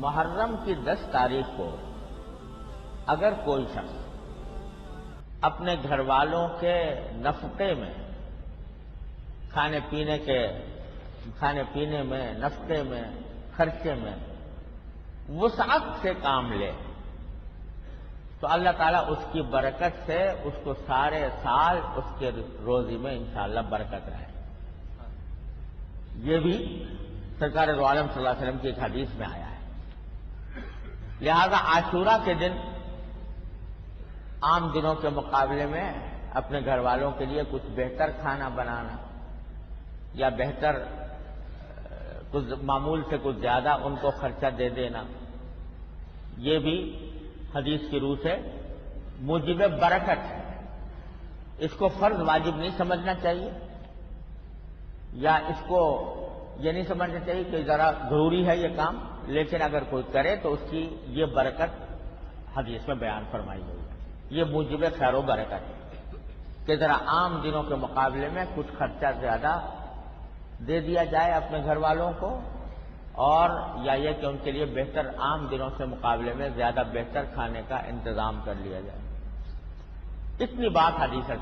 محرم کی 10 تاریخ کو اگر کوئی شخص اپنے گھر والوں کے نفقے میں کھانے پینے میں نفقے میں خرچے میں وسعت سے کام لے تو اللہ تعالیٰ اس کی برکت سے اس کو سارے سال اس کے روزی میں انشاءاللہ برکت رہے۔ یہ بھی سرکار دو عالم صلی اللہ علیہ وسلم کی ایک حدیث میں آیا ہے۔ لہذا عاشورہ کے دن عام دنوں کے مقابلے میں اپنے گھر والوں کے لیے کچھ بہتر کھانا بنانا یا بہتر کچھ معمول سے کچھ زیادہ ان کو خرچہ دے دینا، یہ بھی حدیث کی روح سے موجب برکت ہے۔ اس کو فرض واجب نہیں سمجھنا چاہیے، یا اس کو یہ نہیں سمجھنا چاہیے کہ ذرا ضروری ہے یہ کام، لیکن اگر کوئی کرے تو اس کی یہ برکت حدیث میں بیان فرمائی گئی ہے۔ یہ موجب خیر و برکت ہے کہ ذرا عام دنوں کے مقابلے میں کچھ خرچہ زیادہ دے دیا جائے اپنے گھر والوں کو، اور یا یہ کہ ان کے لیے بہتر عام دنوں سے مقابلے میں زیادہ بہتر کھانے کا انتظام کر لیا جائے۔ اتنی بات حدیث ہے۔